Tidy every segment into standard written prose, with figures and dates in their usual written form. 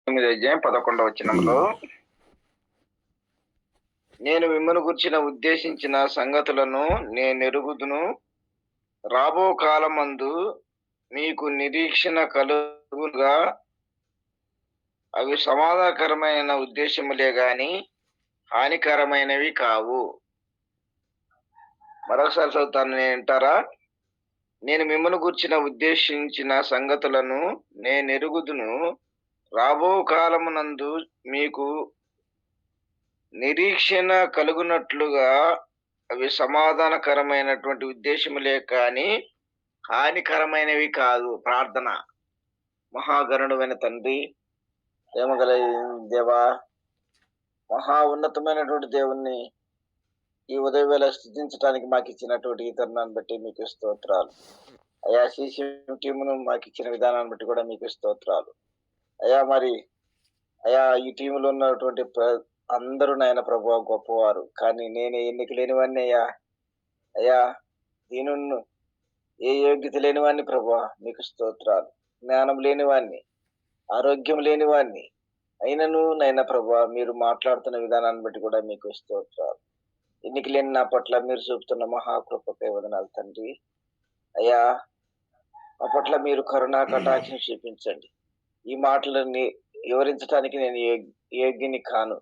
11 నేను మిమ్మల్ని గుర్చిన ఉద్దేశించిన సంగతులను నేనెరుగుదును. రాబో కాలమందు మీకు నిరీక్షణ కలుగుగా అవి సమాధానకరమైన ఉద్దేశములే గాని హానికరమైనవి కావు. మరొకసారి చదువుతాను, వింటారా? నేను మిమ్మల్ని గుర్చిన ఉద్దేశించిన సంగతులను నేనెరుగుదును. రాబో కాలమునందు మీకు నిరీక్షణ కలుగునట్లుగా అవి సమాధానకరమైనటువంటి ఉద్దేశములే కానీ హానికరమైనవి కాదు. ప్రార్థన. మహాగణుడైన తండ్రి, ప్రేమగల దేవా, మహా ఉన్నతమైనటువంటి దేవుణ్ణి ఈ ఉదయవేళ స్థుతించడానికి మాకు ఇచ్చినటువంటి ఈ తరుణాన్ని బట్టి మీకు స్తోత్రాలు అయా. సీసీ టీమును మాకు ఇచ్చిన విధానాన్ని బట్టి కూడా మీకు స్తోత్రాలు అయా. మరి అయా, ఈ టీములో ఉన్నటువంటి అందరూ నాయన ప్రభువా గొప్పవారు, కానీ నేనే ఎన్నిక లేనివాడిని అయ్యా. అయ్యా, దీనును ఏ యోగ్యత లేనివాడిని ప్రభువా, మీకు స్తోత్రాలు. జ్ఞానం లేనివాడిని, ఆరోగ్యం లేనివాడిని అయినను నైనా ప్రభువా, మీరు మాట్లాడుతున్న విధానాన్ని బట్టి కూడా మీకు స్తోత్రాలు. ఎన్నిక లేని నా పట్ల మీరు చూపుతున్న మహాకృపకై వందనాలు తండ్రి. అయ్యా, మా పట్ల మీరు కరుణా కటాక్షం చూపించండి. ఈ మాటలని వివరించడానికి నేను యోగ్యుని కాను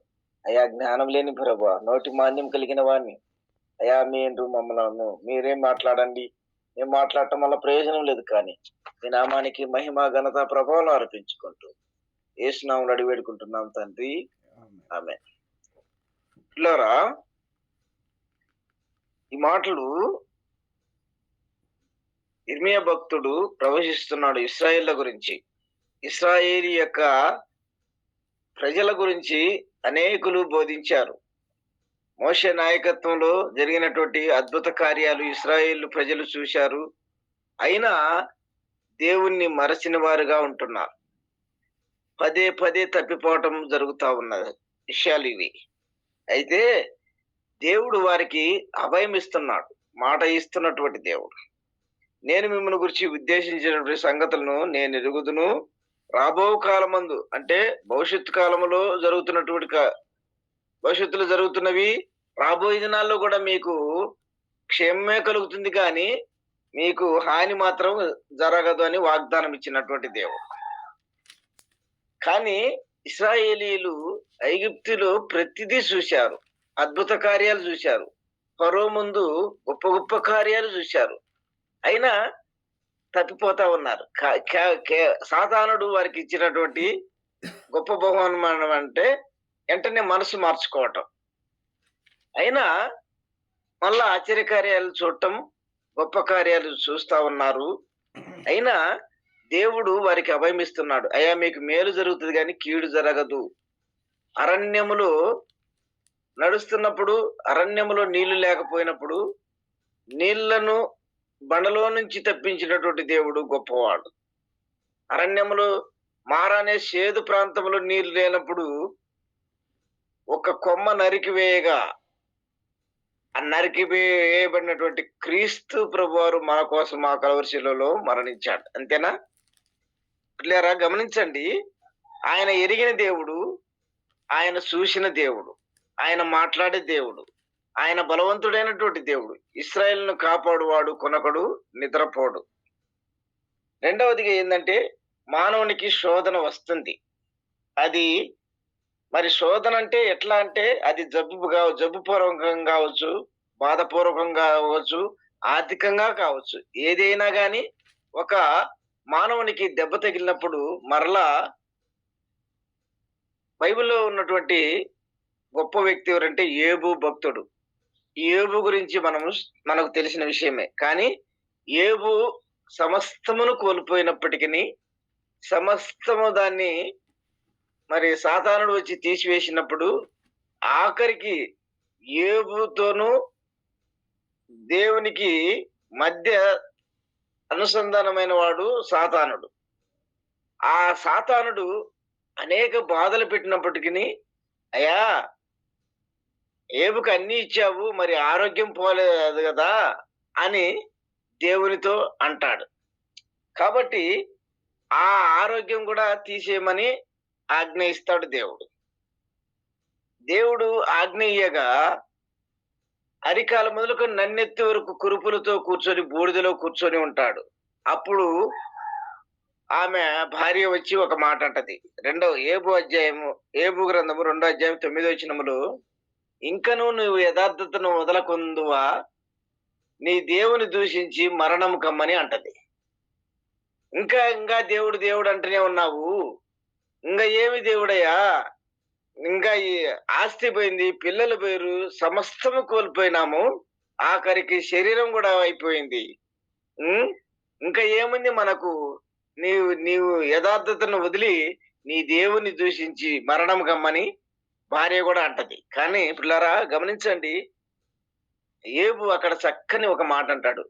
అయా. జ్ఞానం లేని ప్రభువా, నోటి మాంద్యం కలిగిన వాడిని అయా. మీరు మమ్మల్ని మీరే మాట్లాడండి. మేము మాట్లాడటం వల్ల ప్రయోజనం లేదు, కానీ మీ నామానికి మహిమ ఘనత ప్రభావం అర్పించుకుంటూ యేసు నామములో అడిగి వేడుకుంటున్నాం తండ్రి, ఆమేన్. పిల్లరా, ఈ మాటలు ఇర్మియా భక్తుడు ప్రవచిస్తున్నాడు ఇశ్రాయేళ్ల గురించి. ఇశ్రాయేలు యొక్క ప్రజల గురించి అనేకులు బోధించారు. మోషే నాయకత్వంలో జరిగినటువంటి అద్భుత కార్యాలు ఇశ్రాయేలు ప్రజలు చూశారు. అయినా దేవుణ్ణి మరచిన వారుగా ఉంటున్నారు. పదే పదే తప్పిపోవటం జరుగుతా ఉన్నది విషయాలు ఇవి. అయితే దేవుడు వారికి అభయం ఇస్తున్నాడు, మాట ఇస్తున్నటువంటి దేవుడు. నేను మిమ్మల్ని గురించి ఉద్దేశించినటువంటి సంగతులను నేను ఎరుగుదును. రాబో కాలమందు అంటే భవిష్యత్తు కాలంలో జరుగుతున్నటువంటి భవిష్యత్తులో జరుగుతున్నవి రాబోయే దినాల్లో కూడా మీకు క్షేమమే కలుగుతుంది, కానీ మీకు హాని మాత్రం జరగదు అని వాగ్దానం ఇచ్చినటువంటి దేవుడు. కానీ ఇశ్రాయేలీలు ఐగుప్తులో ప్రతిదీ చూశారు, అద్భుత కార్యాలు చూశారు, ఫరో ముందు గొప్ప గొప్ప కార్యాలు చూశారు. అయినా తప్పిపోతా ఉన్నారు. సాతానుడు వారికి ఇచ్చినటువంటి గొప్ప బహుమానం అంటే వెంటనే మనసు మార్చుకోవటం. అయినా మళ్ళా ఆశ్చర్యకార్యాలు చూడటం, గొప్ప కార్యాలు చూస్తా ఉన్నారు. అయినా దేవుడు వారికి అభయమిస్తున్నాడు. అయ్యా, మీకు మేలు జరుగుతుంది కానీ కీడు జరగదు. అరణ్యములో నడుస్తున్నప్పుడు, అరణ్యములో నీళ్లు లేకపోయినప్పుడు నీళ్లను బండలో నుంచి తప్పించినటువంటి దేవుడు గొప్పవాడు. అరణ్యములో మారానే సేదు ప్రాంతంలో నీళ్లు లేనప్పుడు ఒక కొమ్మ నరికివేయగా ఆ నరికివేయబడినటువంటి క్రీస్తు ప్రభువారు మన కోసం మా కలవరి శిలువలో మరణించాడు. అంతేనా? పిల్లరా, గమనించండి. ఆయన ఎరిగిన దేవుడు, ఆయన చూసిన దేవుడు, ఆయన మాట్లాడే దేవుడు, ఆయన బలవంతుడైనటువంటి దేవుడు. ఇశ్రాయేలును కాపాడువాడు కొనకడు, నిద్రపోడు. రెండవదిగా ఏంటంటే, మానవునికి శోధన వస్తుంది. అది మరి శోధన అంటే ఎట్లా అంటే, అది జబ్బుపూర్వకంగా కావచ్చు, బాధపూర్వకంగా కావచ్చు, ఆర్థికంగా కావచ్చు. ఏదైనా కానీ ఒక మానవునికి దెబ్బ తగిలినప్పుడు మరలా బైబిల్లో ఉన్నటువంటి గొప్ప వ్యక్తి ఎవరంటే యోబు భక్తుడు. యోబు గురించి మనకు తెలిసిన విషయమే. కానీ యోబు సమస్తమును కోల్పోయినప్పటికీ, సమస్తము దాన్ని మరి సాతానుడు వచ్చి తీసివేసినప్పుడు ఆఖరికి యోబుతోనూ దేవునికి మధ్య అనుసంధానమైన వాడు సాతానుడు. ఆ సాతానుడు అనేక బాధలు పెట్టినప్పటికీ, అయ్యా, యోబుకు అన్ని ఇచ్చావు, మరి ఆరోగ్యం పోలేదు కదా అని దేవునితో అంటాడు. కాబట్టి ఆ ఆరోగ్యం కూడా తీసేయమని ఆజ్ఞ ఇస్తాడు దేవుడు. దేవుడు ఆజ్ఞ ఇయ్యగా అరికాల మొదలుకొని నన్నెత్తి వరకు కురుపులతో కూర్చొని బూడిదలో కూర్చొని ఉంటాడు. అప్పుడు ఆమె భార్య వచ్చి ఒక మాట అంటది. ఏబు గ్రంథము 2 అధ్యాయం 9 వచనములో, ఇంకను నువ్వు యథార్థతను వదలకుందువా, నీ దేవుని దూషించి మరణము కమ్మని అంటది. ఇంకా దేవుడు దేవుడు అంటూనే ఉన్నావు. ఏమి దేవుడయ్యా, ఇంకా ఈ ఆస్తి పోయింది, పిల్లలు పోయారు, సమస్తము కోల్పోయినాము, ఆఖరికి శరీరం కూడా అయిపోయింది. ఇంకా ఏముంది మనకు? నీవు నీవు యథార్థతను వదిలి నీ దేవుని దూషించి మరణం గమ్మని భార్య కూడా అంటది. కానీ పిల్లరా గమనించండి, ఏబు అక్కడ చక్కని ఒక మాట అంటాడు.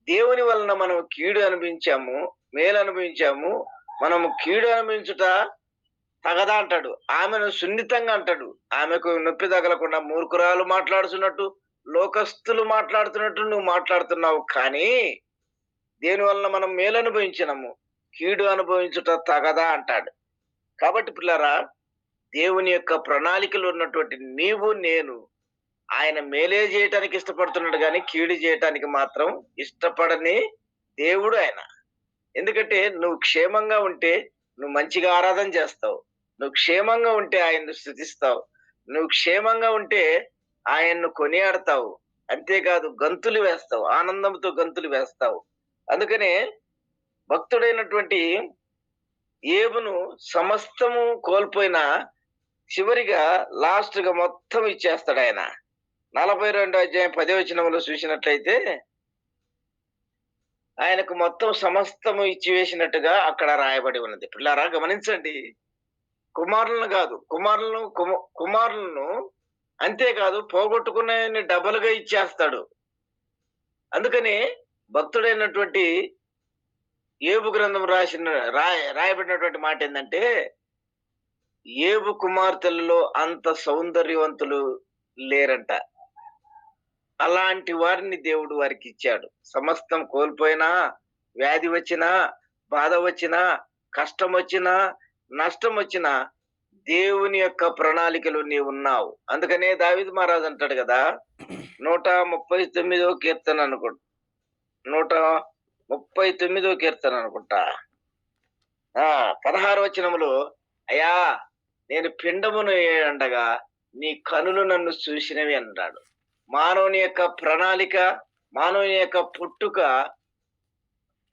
దేవుని వలన మనం కీడు అనుభవించాము, మేలు అనుభవించాము, మనము కీడు అనుభవించుట తగదా అంటాడు. ఆమెను సున్నితంగా అంటాడు. ఆమెకు నొప్పి తగలకుండా మూర్ఖురాలు మాట్లాడుతున్నట్టు, లోకస్తులు మాట్లాడుతున్నట్టు నువ్వు మాట్లాడుతున్నావు. కానీ దేని వలన మనం మేలు అనుభవించినాము, కీడు అనుభవించుట తగదా అంటాడు. కాబట్టి పిల్లరా, దేవుని యొక్క ప్రణాళికలు ఉన్నటువంటి నీవు నేను ఆయన మేలే చేయటానికి ఇష్టపడుతున్నాడు, కానీ కీడు చేయటానికి మాత్రం ఇష్టపడని దేవుడు ఆయన. ఎందుకంటే నువ్వు క్షేమంగా ఉంటే నువ్వు మంచిగా ఆరాధన చేస్తావు, నువ్వు క్షేమంగా ఉంటే ఆయన్ను స్తుతిస్తావు, నువ్వు క్షేమంగా ఉంటే ఆయన్ను కొనియాడతావు, అంతేకాదు గంతులు వేస్తావు, ఆనందంతో గంతులు వేస్తావు. అందుకనే భక్తుడైనటువంటి ఏబును సమస్తము కోల్పోయినా చివరిగా లాస్ట్ గా మొత్తం ఇచ్చేస్తాడు ఆయన. 42 అధ్యాయం 10వ వచనంలో చూసినట్లయితే ఆయనకు మొత్తం సమస్తము ఇచ్చివేసినట్టుగా అక్కడ రాయబడి ఉన్నది. పిల్లారా గమనించండి, కుమారులను కాదు, కుమారులను అంతేకాదు పోగొట్టుకునే డబలుగా ఇచ్చేస్తాడు. అందుకని భక్తుడైనటువంటి ఏబు గ్రంథం రాయబడినటువంటి మాట ఏంటంటే, ఏబు కుమార్తెలలో అంత సౌందర్యవంతులు లేరంట. అలాంటి వారిని దేవుడు వారికి ఇచ్చాడు. సమస్తం కోల్పోయినా, వ్యాధి వచ్చినా, బాధ వచ్చినా, కష్టం వచ్చినా, నష్టం వచ్చినా దేవుని యొక్క ప్రణాళికలు నీవు ఉన్నావు. అందుకనే దావీదు మహారాజు అంటాడు కదా, 139వ కీర్తన అనుకుంటా, 139వ కీర్తన అనుకుంటా, 16వ వచనములో, అయ్యా నేను పిండమును ఉండగా నీ కనులు నన్ను చూసినవి అన్నాడు. మానవుని యొక్క ప్రణాళిక, మానవుని యొక్క పుట్టుక,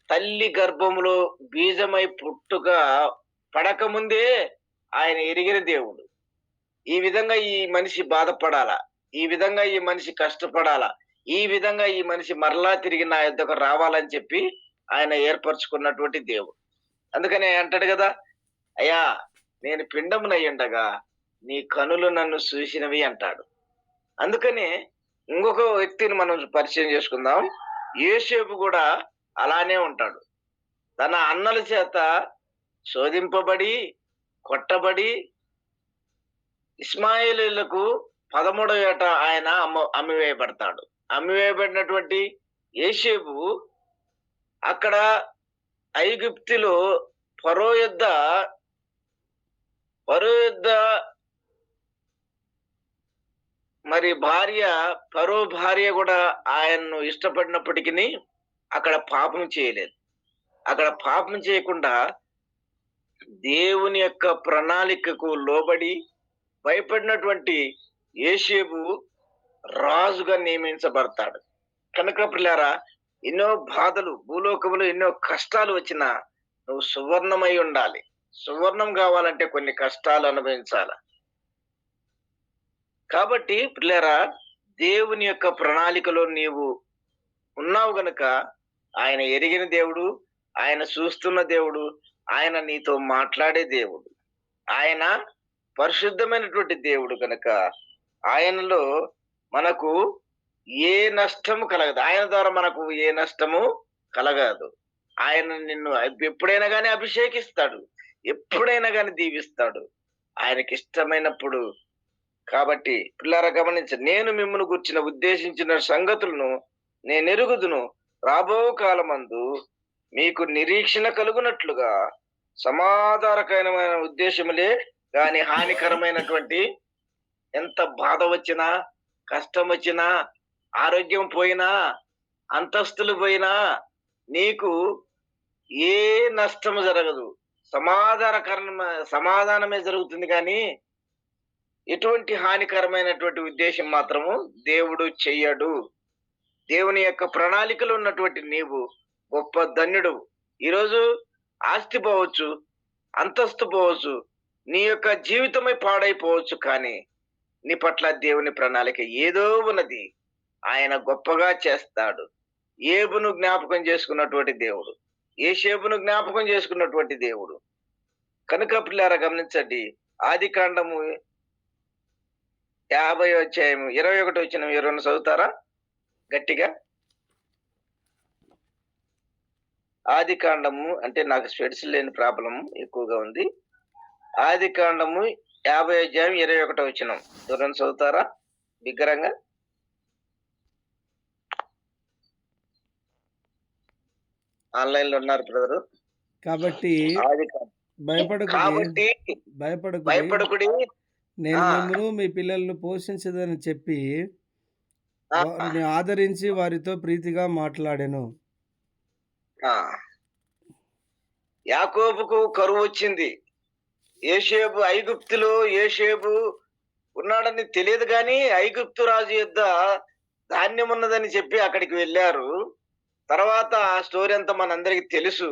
తల్లి గర్భములో బీజమై పుట్టుక పడకముందే ఆయన ఎరిగిన దేవుడు. ఈ విధంగా ఈ మనిషి బాధపడాలా, ఈ విధంగా ఈ మనిషి కష్టపడాలా, ఈ విధంగా ఈ మనిషి మరలా తిరిగి నా యొద్దకు రావాలని చెప్పి ఆయన ఏర్పరచుకున్నటువంటి దేవుడు. అందుకనే అంటాడు కదా, అయ్యా నేను పిండమునయ్యుండగా నీ కనులు నన్ను చూసినవి అంటాడు. అందుకని ఇంకొక వ్యక్తిని మనం పరిచయం చేసుకుందాం. యోసేపు కూడా అలానే ఉంటాడు. తన అన్నల చేత శోధింపబడి, కొట్టబడి, ఇస్మాయేలీయులకు 13వ ఏట ఆయన అమ్మివేయబడతాడు. అమ్మివేయబడినటువంటి యోసేపు అక్కడ ఐగుప్తులో ఫరో యొద్ద మరి ఫరో భార్య కూడా ఆయన్ను ఇష్టపడినప్పటికీ అక్కడ పాపం చేయలేదు. అక్కడ పాపం చేయకుండా దేవుని యొక్క ప్రణాళికకు లోబడి భయపడినటువంటి యోసేపు రాజుగా నియమించబడతాడు. కనుక పిల్లారా, ఎన్నో బాధలు, భూలోకములు ఎన్నో కష్టాలు వచ్చినా నువ్వు సువర్ణమై ఉండాలి. సువర్ణం కావాలంటే కొన్ని కష్టాలు అనుభవించాల. కాబట్టి పిల్లారా, దేవుని యొక్క ప్రణాళికలో నీవు ఉన్నావు గనుక ఆయన ఎరిగిన దేవుడు, ఆయన చూస్తున్న దేవుడు, ఆయన నీతో మాట్లాడే దేవుడు, ఆయన పరిశుద్ధమైనటువంటి దేవుడు కనుక ఆయనలో మనకు ఏ నష్టము కలగదు. ఆయన ద్వారా మనకు ఏ నష్టము కలగదు. ఆయన నిన్ను ఎప్పుడైనా కానీ అభిషేకిస్తాడు, ఎప్పుడైనా కానీ దీవిస్తాడు ఆయనకి ఇష్టమైనప్పుడు. కాబట్టి పిల్లారా గమనించండి, నేను మిమ్మల్ని గుర్చిన ఉద్దేశించిన సంగతులను నేను ఎరుగుదును, రాబో కాలమందు మీకు నిరీక్షణ కలుగునట్లుగా సమాధానకరమైన ఉద్దేశములే గాని హానికరమైనటువంటి ఎంత బాధ వచ్చినా, కష్టం వచ్చినా, ఆరోగ్యం పోయినా, అంతస్తులు పోయినా నీకు ఏ నష్టము జరగదు. సమాధానమే జరుగుతుంది కానీ, ఎటువంటి హానికరమైనటువంటి ఉద్దేశం మాత్రము దేవుడు చెయ్యడు. దేవుని యొక్క ప్రణాళికలో ఉన్నటువంటి నీవు గొప్ప ధన్యుడు. ఈరోజు ఆస్తి పోవచ్చు, అంతస్తు పోవచ్చు, నీ యొక్క జీవితమే పాడైపోవచ్చు, కానీ నీ పట్ల దేవుని ప్రణాళిక ఏదో ఉన్నది. ఆయన గొప్పగా చేస్తాడు. ఏబును జ్ఞాపకం చేసుకున్నటువంటి దేవుడు, ఏషేబును జ్ఞాపకం చేసుకున్నటువంటి దేవుడు. కనుక పిల్లారా గమనించండి, ఆదికాండము 50వ అధ్యాయము 21వ వచనం ఎవరైనా చదువుతారా గట్టిగా? ఆదికాండము అంటే నాకు స్పెట్స్ లేని ప్రాబ్లం ఎక్కువగా ఉంది. ఆదికాండము 50వ అధ్యాయం 21వ వచనం ఎవరైనా చదువుతారా బిగ్గరంగా? ఆన్లైన్ లో ఉన్నారు బ్రదరు. కాబట్టి కాబట్టి భయపడకుడి, నేను మిమ్మల్ని మీ పిల్లలను పోషించదని చెప్పి వారిని ఆదరించి వారితో ప్రీతిగా మాట్లాడాను. యాకోబుకు కరువు వచ్చింది. యోసేపు ఐగుప్తులో యోసేపు ఉన్నాడని తెలియదు కానీ ఐగుప్తు రాజు యొద్ద ధాన్యం ఉన్నదని చెప్పి అక్కడికి వెళ్ళారు. తర్వాత ఆ స్టోరీ అంతా మనందరికి తెలుసు.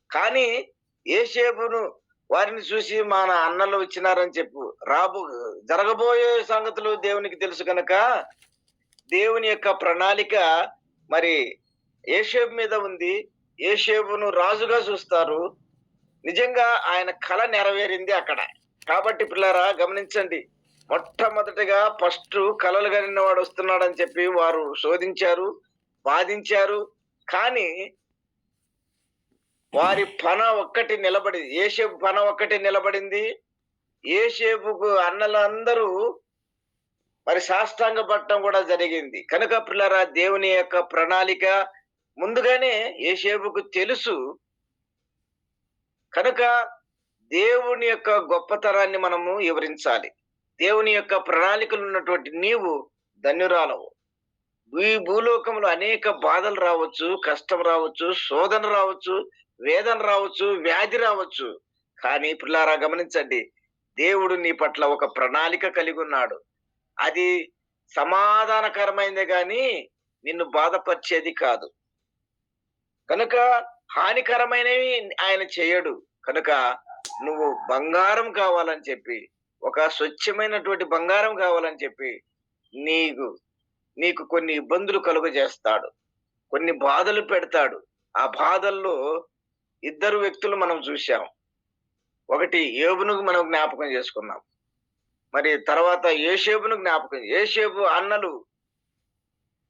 కానీ యోసేపును వారిని చూసి మన అన్నలు వచ్చినారని చెప్పు జరగబోయే సంగతులు దేవునికి తెలుసు కనుక దేవుని యొక్క ప్రణాళిక మరి యోసేపు మీద ఉంది. యోసేపును రాజుగా చూస్తారు. నిజంగా ఆయన కళ నెరవేరింది అక్కడ. కాబట్టి పిల్లరా గమనించండి, మొట్టమొదటిగా ఫస్ట్ కలలు కనిన వాడు వస్తున్నాడని చెప్పి వారు శోధించారు, బాధించారు. కానీ వారి పన ఒక్కటి నిలబడి, యోసేపు పన ఒక్కటి నిలబడింది. యోసేపుకు అన్నలందరూ మరి సాష్టాంగ పట్టడం కూడా జరిగింది. కనుక పిల్లరా దేవుని యొక్క ప్రణాళిక ముందుగానే యోసేపుకు తెలుసు. కనుక దేవుని యొక్క గొప్పతనాన్ని మనము వివరించాలి. దేవుని యొక్క ప్రణాళికలు ఉన్నటువంటి నీవు ధన్యురాలవు. ఈ భూలోకంలో అనేక బాధలు రావచ్చు, కష్టం రావచ్చు, శోధన రావచ్చు, వేదన రావచ్చు, వ్యాధి రావచ్చు. కానీ పిల్లారా గమనించండి, దేవుడు నీ పట్ల ఒక ప్రణాళిక కలిగి ఉన్నాడు. అది సమాధానకరమైనదే గాని నిన్ను బాధపరిచేది కాదు. కనుక హానికరమైనవి ఆయన చేయడు. కనుక నువ్వు బంగారం కావాలని చెప్పి, ఒక స్వచ్ఛమైనటువంటి బంగారం కావాలని చెప్పి నీకు కొన్ని ఇబ్బందులు కలుగజేస్తాడు, కొన్ని బాధలు పెడతాడు. ఆ బాధల్లో ఇద్దరు వ్యక్తులు మనం చూశాం. ఒకటి యోబును మనం జ్ఞాపకం చేసుకున్నాం. మరి తర్వాత యోసేపును యోసేపు అన్నలు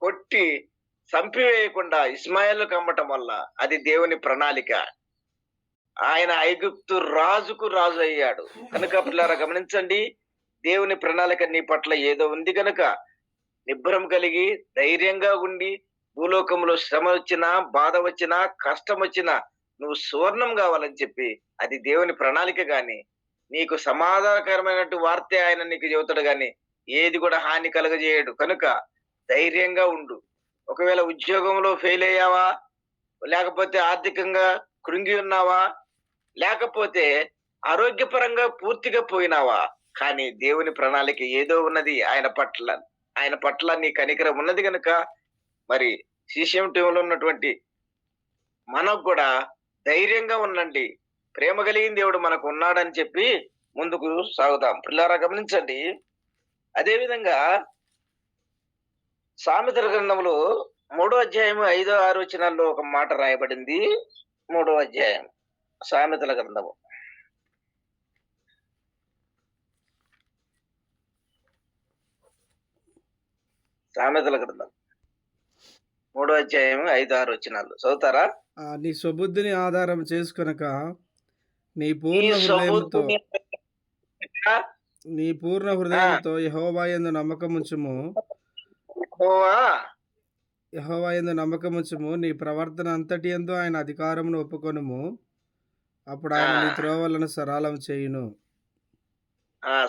కొట్టి చంపివేయకుండా ఇస్మాయిల్ కమ్మటం వల్ల అది దేవుని ప్రణాళిక. ఆయన ఐగుప్తు రాజుకు రాజు అయ్యాడు. కనుక పిల్లారా గమనించండి, దేవుని ప్రణాళిక నీ పట్ల ఏదో ఉంది కనుక నిబ్బరం కలిగి ధైర్యంగా ఉండి, భూలోకంలో శ్రమ వచ్చినా, బాధ వచ్చినా, కష్టం వచ్చినా నువ్వు సువర్ణం కావాలని చెప్పి అది దేవుని ప్రణాళిక. గాని నీకు సమాధానకరమైనటువంటి వార్తే ఆయన నీకు చెబుతాడు గాని ఏది కూడా హాని కలగజేయడు. కనుక ధైర్యంగా ఉండు. ఒకవేళ ఉద్యోగంలో ఫెయిల్ అయ్యావా, లేకపోతే ఆర్థికంగా కృంగి ఉన్నావా, లేకపోతే ఆరోగ్యపరంగా పూర్తిగా పోయినావా, కానీ దేవుని ప్రణాళిక ఏదో ఉన్నది. ఆయన పట్ల నీ కనికరం ఉన్నది కనుక మరి CCM టీంలో ఉన్నటువంటి మనకు కూడా ధైర్యంగా ఉండండి. ప్రేమ కలిగిన దేవుడు మనకు ఉన్నాడని చెప్పి ముందుకు సాగుదాం. పిల్లారా గమనించండి, అదేవిధంగా సామెతల గ్రంథంలో 3వ అధ్యాయం 5, 6 వచనాల్లో ఒక మాట రాయబడింది. 3వ అధ్యాయం సామెతల గ్రంథము. సామెతల గ్రంథం 3వ అధ్యాయం 5, 6 వచనాలు చదువుతారా? నీ స్వబుద్ధిని ఆధారం చేసుకొనక నీ పూర్ణ హృదయంతో యెహోవా యందు నమ్మకముంచుము. యెహోవా యందు నమ్మకముంచుము. నీ ప్రవర్తన అంతటి యందు ఆయన అధికారమును ఒప్పుకొనుము. అప్పుడు ఆ ఆయన నీ త్రోవలను సరళం చేయును.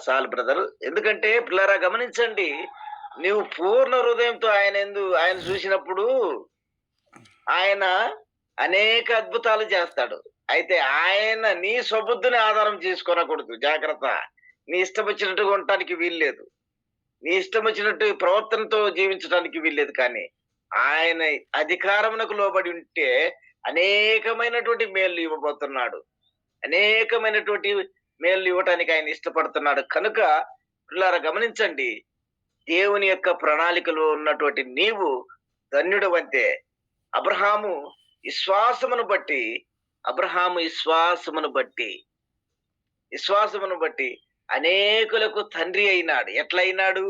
చాలు బ్రదర్. ఎందుకంటే పిల్లరా గమనించండి, నీవు పూర్ణ హృదయంతో ఆయన చూసినప్పుడు ఆయన అనేక అద్భుతాలు చేస్తాడు. అయితే ఆయన నీ స్వబుద్ధిని ఆధారం చేసుకొనకూడదు. జాగ్రత్త. నీ ఇష్టం వచ్చినట్టుగా ఉండటానికి వీల్లేదు. నీ ఇష్టం వచ్చినట్టు ప్రవర్తనతో జీవించడానికి వీల్లేదు. కానీ ఆయన అధికారమునకు లోబడి ఉంటే అనేకమైనటువంటి మేలు ఇవ్వబోతున్నాడు. అనేకమైనటువంటి మేలు ఇవ్వటానికి ఆయన ఇష్టపడుతున్నాడు. కనుక పిల్లారా గమనించండి, దేవుని యొక్క ప్రణాళికలో ఉన్నటువంటి నీవు ధన్యుడవంతే. అబ్రహాము విశ్వాసమును బట్టి అబ్రహాము విశ్వాసమును బట్టి అనేకులకు తండ్రి అయినాడు. ఎట్లయినాడు?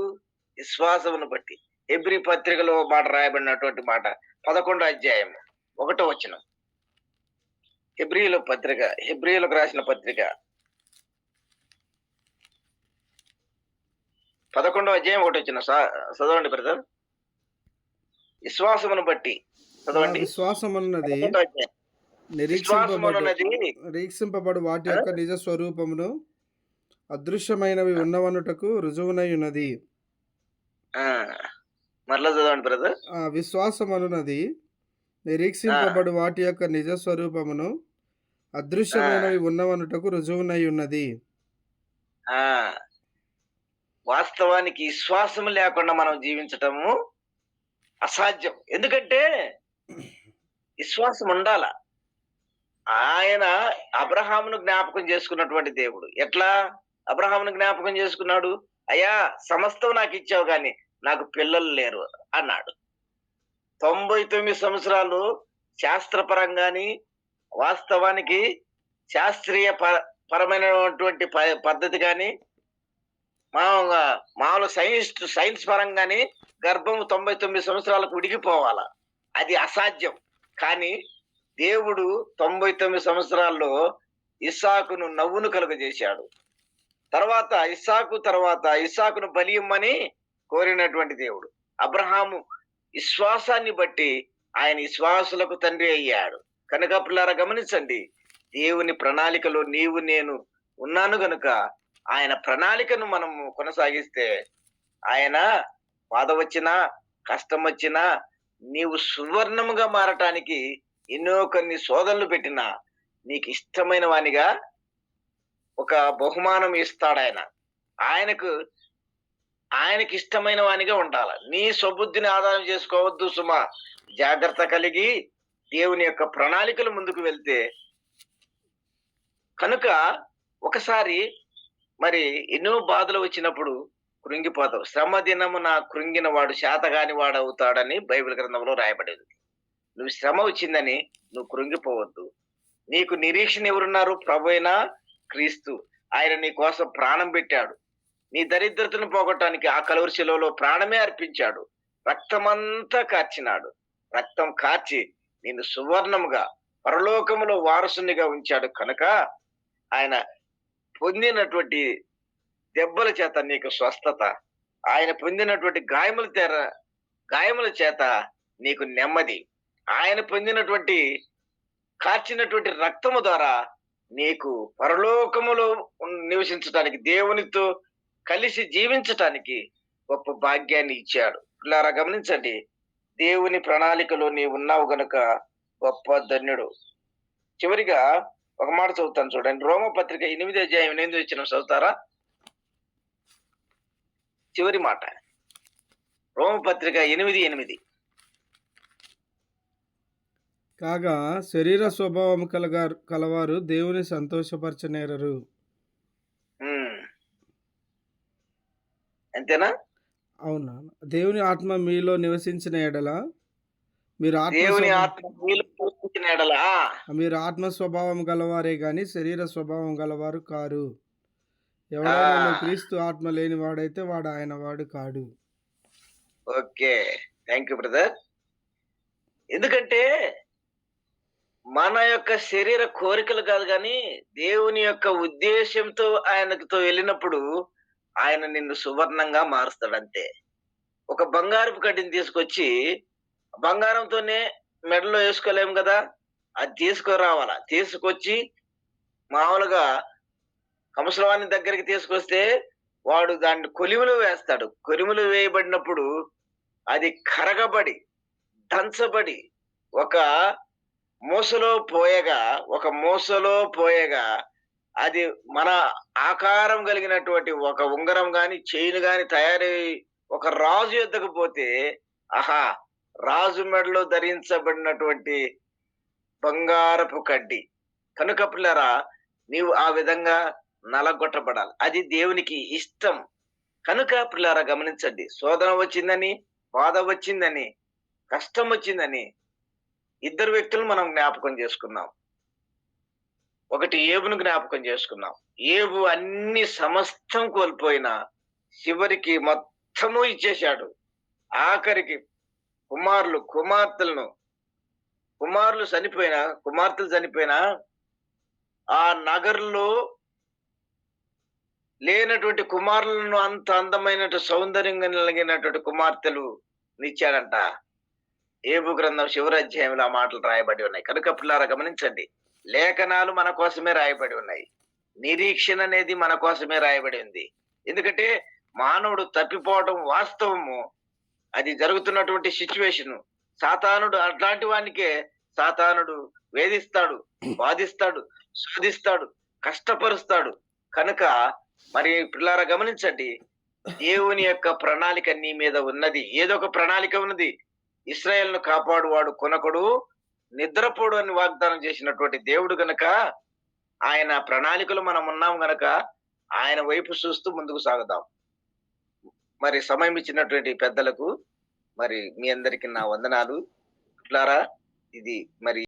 విశ్వాసమును బట్టి. హెబ్రీ పత్రికలో మాట రాయబడినటువంటి మాట 11వ అధ్యాయము 1వ వచనం. హెబ్రీయులకు రాసిన పత్రిక 11వ అధ్యాయం 1వ వచనం. చదవండి బ్రదర్. విశ్వాసమును బట్టి చదవండి. విశ్వాసమున్నది 11వ అధ్యాయం. విశ్వాసమున్నది నిరీక్షింపబడు వాటి యొక్క నిజ స్వరూపమును అదృశ్యమైనవి ఉన్నవనుటకు రుజువునై ఉన్నది. మరలా చదవండి బ్రదర్. విశ్వాసమనున్నది నిరీక్షింపబడు వాటి యొక్క నిజ స్వరూపమును అదృశ్యమైనవి ఉన్నవనుటకు రుజువునై ఉన్నది. వాస్తవానికి విశ్వాసం లేకుండా మనం జీవించటము అసాధ్యం. ఎందుకంటే విశ్వాసం ఉండాల. ఆయన అబ్రహామును జ్ఞాపకం చేసుకున్నటువంటి దేవుడు. ఎట్లా అబ్రహామును జ్ఞాపకం చేసుకున్నాడు? అయ్యా, సమస్తం నాకు ఇచ్చావు కానీ నాకు పిల్లలు లేరు అన్నాడు. 99 సంవత్సరాలు శాస్త్రపరంగాని వాస్తవానికి శాస్త్రీయ పరమైనటువంటి పద్ధతి కానీ మామూలు సైన్స్ పరంగాని గర్భం 99 సంవత్సరాలకు ఉడికిపోవాల. అది అసాధ్యం. కానీ దేవుడు 99 సంవత్సరాల్లో ఇస్సాకును నవ్వును కలుగజేశాడు. తర్వాత ఇస్సాకును బలి ఇమ్మని కోరినటువంటి దేవుడు. అబ్రహాము విశ్వాసాన్ని బట్టి ఆయన విశ్వాసులకు తండ్రి అయ్యాడు. కనుక పిల్లారా గమనించండి, దేవుని ప్రణాళికలో నీవు నేను ఉన్నాను గనుక ఆయన ప్రణాళికను మనము కొనసాగిస్తే ఆయన బాధ వచ్చినా కష్టం వచ్చినా నీవు సువర్ణముగా మారటానికి ఎన్నో కొన్ని శోధనలు పెట్టినా నీకు ఇష్టమైన వానిగా ఒక బహుమానం ఇస్తాడు ఆయన. ఆయనకి ఇష్టమైన వానిగా ఉండాల. నీ స్వబుద్ధిని ఆధారం చేసుకోవద్దు సుమా. జాగ్రత్త కలిగి దేవుని యొక్క ప్రణాళికలు ముందుకు వెళ్తే కనుక ఒకసారి మరి ఎన్నో బాధలు వచ్చినప్పుడు కృంగిపోతావు. శ్రమ దినమున కృంగిన వాడు శాతగాని వాడు అవుతాడని బైబిల్ గ్రంథంలో రాయబడింది. నువ్వు శ్రమ వచ్చిందని నువ్వు కృంగిపోవద్దు. నీకు నిరీక్షణ ఎవరున్నారు? ప్రభువైన క్రీస్తు. ఆయన నీ కోసం ప్రాణం పెట్టాడు. నీ దరిద్రతను పోగొట్టడానికి ఆ కలువరి శిలువలో ప్రాణమే అర్పించాడు. రక్తమంతా కార్చినాడు. రక్తం కార్చి నిన్ను సువర్ణముగా పరలోకములో వారసునిగా ఉంచాడు. కనుక ఆయన పొందినటువంటి దెబ్బల చేత నీకు స్వస్థత, ఆయన పొందినటువంటి గాయముల చేత నీకు నెమ్మది, ఆయన పొందినటువంటి కార్చినటువంటి రక్తము ద్వారా నీకు పరలోకములో నివసించటానికి, దేవునితో కలిసి జీవించటానికి గొప్ప భాగ్యాన్ని ఇచ్చాడు. పిల్లారా గమనించండి, దేవుని ప్రణాళికలో నీవు ఉన్నావు గనుక గొప్ప ధన్యుడు. చివరిగా ఒక మాట చదువుతాను చూడండి. రోమపత్రిక 8వ అధ్యాయం 8వ వచనం చదువుతారా? చివరి మాట, రోమపత్రిక 8:8. కాగా శరీర స్వభావం కలవారు దేవుని సంతోషపరచనేరరు. అంతేనా? అవునా? దేవుని ఆత్మ మీలో నివసించిన ఎడల మీరు ఆత్మ స్వభావం గలవారే గాని శరీర స్వభావం గలవారు కారు. ఎవడైనా క్రీస్తు ఆత్మ లేని వాడైతే వాడు ఆయన వాడు కాడు. Okay, thank you brother. ఎందుకంటే మన యొక్క శరీర కోరికలు కాదు కానీ దేవుని యొక్క ఉద్దేశంతో ఆయనతో వెళ్ళినప్పుడు ఆయన నిన్ను సువర్ణంగా మారుస్తాడు. అంతే. ఒక బంగారపు కడ్డీని తీసుకొచ్చి బంగారంతోనే మెడలో వేసుకోలేము కదా, అది తీసుకురావాలా. తీసుకొచ్చి మామూలుగా కంసలవాని దగ్గరికి తీసుకొస్తే వాడు దాన్ని కొలిమిలో వేస్తాడు. కొలిమిలో వేయబడినప్పుడు అది కరగబడి, దంచబడి ఒక ఒక మూసలో పోయగా అది మన ఆకారం కలిగినటువంటి ఒక ఉంగరం గాని, చైన్ గాని తయారై ఒక రాజు యొద్దకు పోతే, ఆహా! రాజు మెడలో ధరించబడినటువంటి బంగారపు కడ్డి. కనుక పిల్లరా, నీవు ఆ విధంగా నలగొట్టబడాలి. అది దేవునికి ఇష్టం. కనుక పిల్లారా గమనించండి. శోధన వచ్చిందని, బాధ వచ్చిందని, కష్టం వచ్చిందని ఇద్దరు వ్యక్తులను మనం జ్ఞాపకం చేసుకున్నాం. ఒకటి ఏబును జ్ఞాపకం చేసుకున్నాం. ఏబు అన్ని సమస్తం కోల్పోయినా చివరికి మొత్తము ఇచ్చేశాడు. ఆఖరికి కుమార్తెలు చనిపోయినా ఆ నగరంలో లేనటువంటి కుమారులను అంత అందమైన సౌందర్యంగా కలిగినటువంటి కుమార్తెలు నిచ్చాడంట. ఏబు గ్రంథం చివరి అధ్యాయంలో ఆ మాటలు రాయబడి ఉన్నాయి. కనుక పిల్లారా గమనించండి. లేఖనాలు మన కోసమే రాయబడి ఉన్నాయి. నిరీక్షణ అనేది మన కోసమే రాయబడి ఉంది. ఎందుకంటే మానవుడు తప్పిపోవడం వాస్తవము. అది జరుగుతున్నటువంటి సిచ్యువేషన్. సాతానుడు అట్లాంటి వానికే వేధిస్తాడు, బాధిస్తాడు, శోధిస్తాడు, కష్టపరుస్తాడు. కనుక మరి పిల్లారా గమనించండి. దేవుని యొక్క ప్రణాళిక నీ మీద ఉన్నది. ఏదో ఒక ప్రణాళిక ఉన్నది. ఇశ్రాయేలును కాపాడువాడు కొనకడు, నిద్రపోడు అని వాగ్దానం చేసినటువంటి దేవుడు గనక, ఆయన ప్రణాళికలు మనం ఉన్నాం గనక ఆయన వైపు చూస్తూ ముందుకు సాగుదాం. మరి సమయం ఇచ్చినటువంటి పెద్దలకు మరి మీ అందరికి నా వందనాలు. పిల్లారా, ఇది మరి